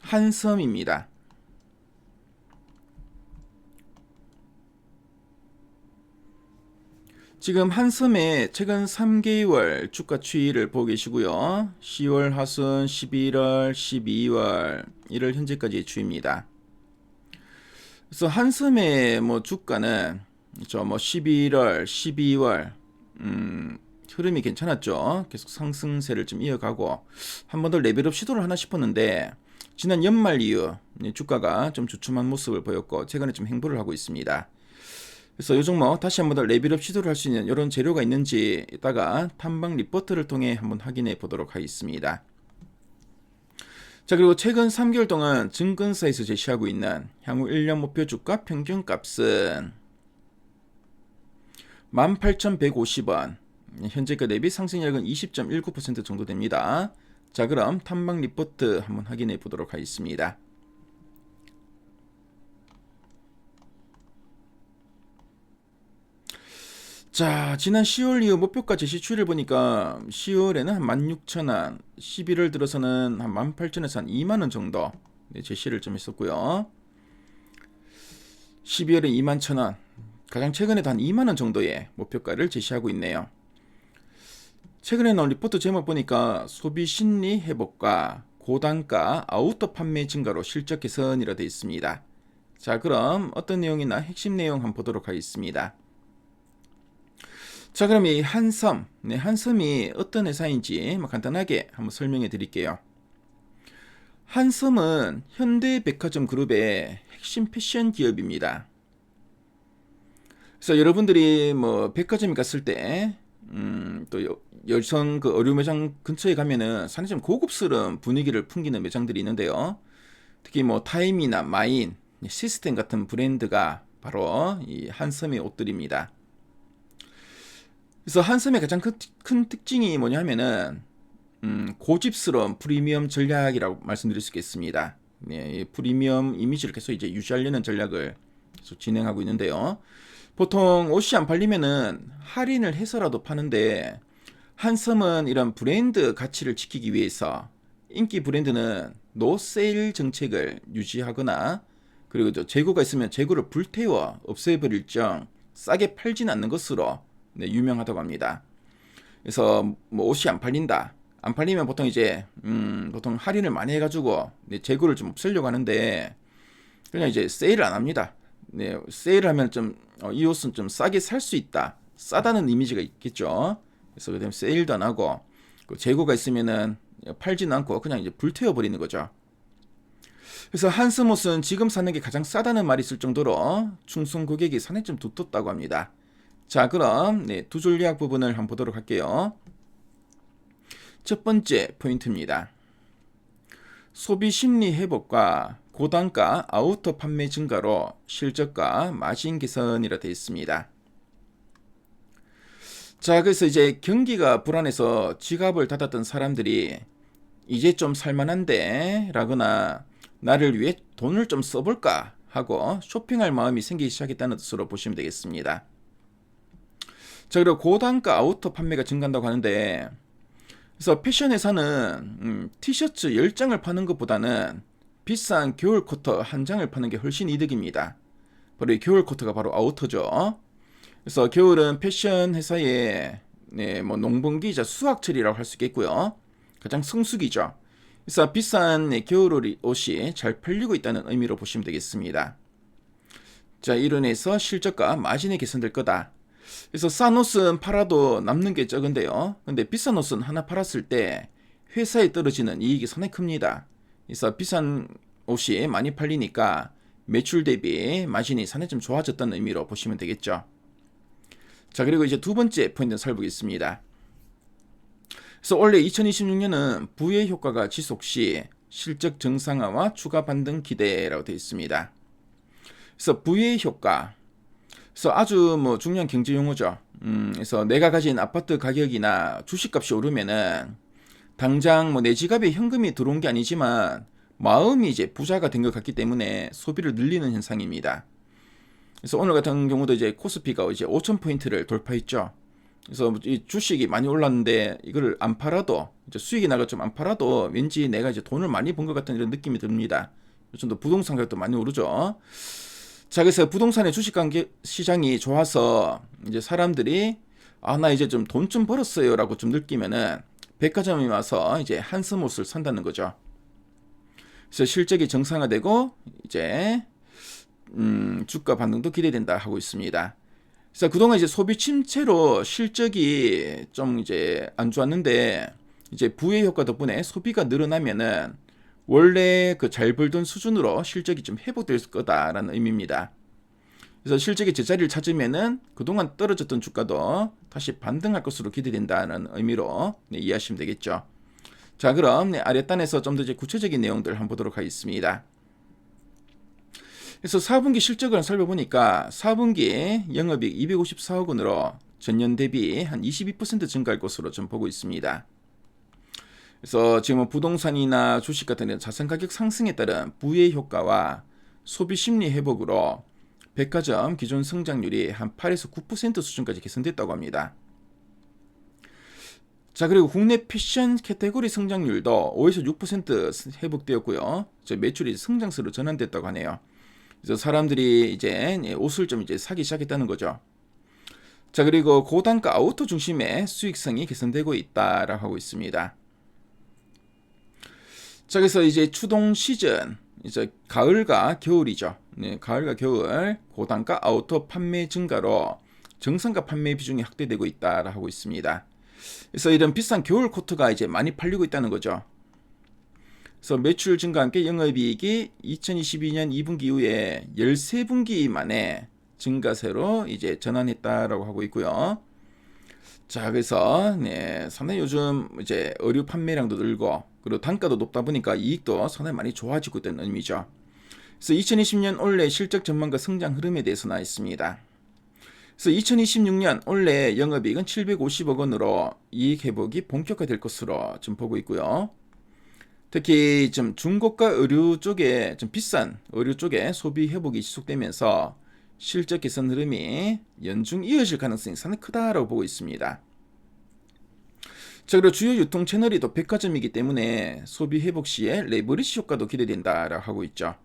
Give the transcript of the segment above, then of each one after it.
한섬입니다. 지금 한섬의 최근 3개월 주가 추이를 보고 계시고요. 10월 하순, 11월, 12월, 1월 현재까지의 추이입니다. 그래서 한섬의 뭐 주가는 뭐 11월, 12월 흐름이 괜찮았죠. 계속 상승세를 좀 이어가고 한 번 더 레벨업 시도를 하나 싶었는데 지난 연말 이후 주가가 좀 주춤한 모습을 보였고 최근에 좀 행보를 하고 있습니다. 그래서 이 종목 다시 한번 더 레벨업 시도를 할 수 있는 이런 재료가 있는지 이따가 탐방 리포트를 통해 한번 확인해 보도록 하겠습니다. 자, 그리고 최근 3개월 동안 증권사에서 제시하고 있는 향후 1년 목표 주가 평균값은 18,150원, 현재가 대비 상승률은 20.19% 정도 됩니다. 자, 그럼 탐방 리포트 한번 확인해 보도록 하겠습니다. 자, 지난 10월 이후 목표가 제시 추이를 보니까 10월에는 한 16,000원, 11월 들어서는 한 18,000원에서 한 2만원 정도 제시를 좀 했었고요. 12월에 21,000원, 가장 최근에도 한 2만원 정도의 목표가를 제시하고 있네요. 최근에 나온 리포트 제목 보니까 소비 심리 회복과 고단가 아우터 판매 증가로 실적 개선이라 되어 있습니다. 자, 그럼 어떤 내용이나 핵심 내용 한번 보도록 하겠습니다. 자, 그럼 이 한섬, 한섬이 어떤 회사인지 간단하게 한번 설명해 드릴게요. 한섬은 현대백화점 그룹의 핵심 패션 기업입니다. 그래서 여러분들이 뭐 백화점에 갔을 때, 또 여성 그 의류 매장 근처에 가면은 상당히 좀 고급스러운 분위기를 풍기는 매장들이 있는데요. 특히 뭐 타임이나 마인, 시스템 같은 브랜드가 바로 이 한섬의 옷들입니다. 그래서 한섬의 가장 큰 특징이 뭐냐면은 고집스러운 프리미엄 전략이라고 말씀드릴 수 있겠습니다. 네, 프리미엄 이미지를 계속 이제 유지하려는 전략을 계속 진행하고 있는데요. 보통 옷이 안 팔리면은 할인을 해서라도 파는데 한섬은 이런 브랜드 가치를 지키기 위해서 인기 브랜드는 노 세일 정책을 유지하거나 그리고 또 재고가 있으면 재고를 불태워 없애버릴 정 싸게 팔진 않는 것으로 유명하다고 합니다. 그래서 뭐 옷이 안 팔린다. 안 팔리면 보통 이제 보통 할인을 많이 해가지고 재고를 좀 없애려고 하는데 그냥 이제 세일을 안 합니다. 네, 세일하면 좀 이 옷은 좀 싸게 살 수 있다. 싸다는 이미지가 있겠죠. 그래서 그다음 세일도 안 하고 그 재고가 있으면은 팔지는 않고 그냥 이제 불태워 버리는 거죠. 그래서 한섬 옷은 지금 사는 게 가장 싸다는 말이 있을 정도로 충성 고객이 상당히 좀 두텁다고 합니다. 자, 그럼 두 전략 부분을 한번 보도록 할게요. 첫 번째 포인트입니다. 소비 심리 회복과 고단가 아우터 판매 증가로 실적과 마진 개선이라 되어 있습니다. 자, 그래서 이제 경기가 불안해서 지갑을 닫았던 사람들이 이제 좀 살만한데 라거나 나를 위해 돈을 좀 써볼까 하고 쇼핑할 마음이 생기기 시작했다는 뜻으로 보시면 되겠습니다. 자, 그리고 고단가 아우터 판매가 증가한다고 하는데 그래서 패션 회사는 티셔츠 10장을 파는 것보다는 비싼 겨울 코트 한 장을 파는 게 훨씬 이득입니다. 바로 이 겨울 코트가 바로 아우터죠. 그래서 겨울은 패션 회사의 뭐 농번기이자 수확철이라고 할 수 있겠고요. 가장 성수기죠. 그래서 비싼 겨울 옷이 잘 팔리고 있다는 의미로 보시면 되겠습니다. 자, 이로 인해서 실적과 마진이 개선될 거다. 그래서 싼 옷은 팔아도 남는 게 적은데요. 근데 비싼 옷은 하나 팔았을 때 회사에 떨어지는 이익이 상당히 큽니다. 그래서 비싼 옷이 많이 팔리니까 매출 대비 마진이 상당히 좀 좋아졌다는 의미로 보시면 되겠죠. 자, 그리고 이제 두 번째 포인트 살펴보겠습니다. 그래서 원래 2026년은 부의 효과가 지속 시 실적 정상화와 추가 반등 기대라고 되어 있습니다. 그래서 부의 효과, 그래서 아주 뭐 중요한 경제 용어죠. 그래서 내가 가진 아파트 가격이나 주식값이 오르면은 당장 뭐 내 지갑에 현금이 들어온 게 아니지만 마음이 이제 부자가 된 것 같기 때문에 소비를 늘리는 현상입니다. 그래서 오늘 같은 경우도 이제 코스피가 이제 5,000포인트를 돌파했죠. 그래서 이 주식이 많이 올랐는데 이걸 안 팔아도 이제 수익이 나가 좀 안 팔아도 왠지 내가 이제 돈을 많이 번 것 같은 이런 느낌이 듭니다. 요즘도 부동산 가격도 많이 오르죠. 자, 그래서 부동산의 주식 시장이 좋아서 이제 사람들이 나 이제 좀 돈 좀 벌었어요라고 좀 느끼면은 백화점에 와서 이제 한섬 옷을 산다는 거죠. 그래서 실적이 정상화되고 이제 주가 반등도 기대된다 하고 있습니다. 그래서 그동안 이제 소비 침체로 실적이 좀 이제 안 좋았는데 이제 부의 효과 덕분에 소비가 늘어나면은 원래 그 잘 벌던 수준으로 실적이 좀 회복될 거다라는 의미입니다. 그래서 실적이 제자리를 찾으면은 그동안 떨어졌던 주가도 다시 반등할 것으로 기대된다는 의미로 이해하시면 되겠죠. 자, 그럼 아랫단에서 좀 더 이제 구체적인 내용들 한번 보도록 하겠습니다. 그래서 4분기 실적을 살펴보니까 4분기 영업이익 254억 원으로 전년 대비 한 22% 증가할 것으로 좀 보고 있습니다. 그래서 지금 부동산이나 주식 같은 자산 가격 상승에 따른 부의 효과와 소비 심리 회복으로 백화점 기존 성장률이 한 8에서 9% 수준까지 개선됐다고 합니다. 자, 그리고 국내 패션 카테고리 성장률도 5에서 6% 회복되었고요. 매출이 성장세로 전환됐다고 하네요. 그래서 사람들이 이제 옷을 좀 이제 사기 시작했다는 거죠. 자, 그리고 고단가 아우터 중심의 수익성이 개선되고 있다라고 하고 있습니다. 자, 그래서 이제 추동 시즌, 이제 가을과 겨울이죠. 네, 가을과 겨울 고단가 아우터 판매 증가로 정상가 판매 비중이 확대되고 있다라고 하고 있습니다. 그래서 이런 비싼 겨울 코트가 이제 많이 팔리고 있다는 거죠. 그래서 매출 증가와 함께 영업이익이 2022년 2분기 이후에 13분기 만에 증가세로 이제 전환했다라고 하고 있고요. 자, 그래서 상당히 요즘 이제 의류 판매량도 늘고 그리고 단가도 높다 보니까 이익도 상당히 많이 좋아지고 있다는 의미죠. 그래서 2020년 올해 실적 전망과 성장 흐름에 대해서 나와 있습니다. 그래서 2026년 올해 영업이익은 750억 원으로 이익 회복이 본격화될 것으로 좀 보고 있고요. 특히 좀 중고가 의류 쪽에 좀 비싼 의류 쪽에 소비 회복이 지속되면서 실적 개선 흐름이 연중 이어질 가능성이 상당히 크다라고 보고 있습니다. 자, 그리고 주요 유통 채널이 또 백화점이기 때문에 소비 회복 시에 레버리지 효과도 기대된다라고 하고 있죠.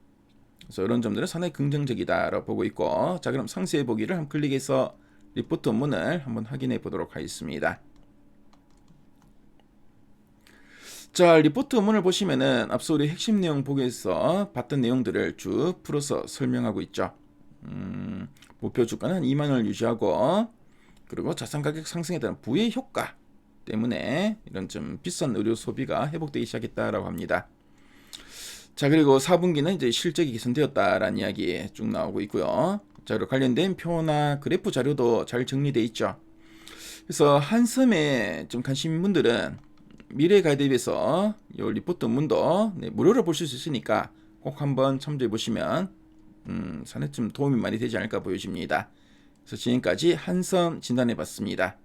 그래서 이런 점들은 상당히 긍정적이다라고 보고 있고, 자, 그럼 상세 보기를 한번 클릭해서 리포트 원문을 한번 확인해 보도록 하겠습니다. 자, 리포트 원문을 보시면은 앞서 우리 핵심 내용 보기에서 봤던 내용들을 쭉 풀어서 설명하고 있죠. 목표 주가는 2만 원을 유지하고, 그리고 자산 가격 상승에 따른 부의 효과 때문에 이런 좀 비싼 의료 소비가 회복되기 시작했다라고 합니다. 자, 그리고 4분기는 이제 실적이 개선되었다라는 이야기 쭉 나오고 있고요. 자, 그리고 관련된 표나 그래프 자료도 잘 정리되어 있죠. 그래서 한섬에 좀 관심 있는 분들은 미래 가이드앱에서 이 리포트 문도 무료로 보실 수 있으니까 꼭 한번 참조해 보시면 상당히 좀 도움이 많이 되지 않을까 보여집니다. 그래서 지금까지 한섬 진단해 봤습니다.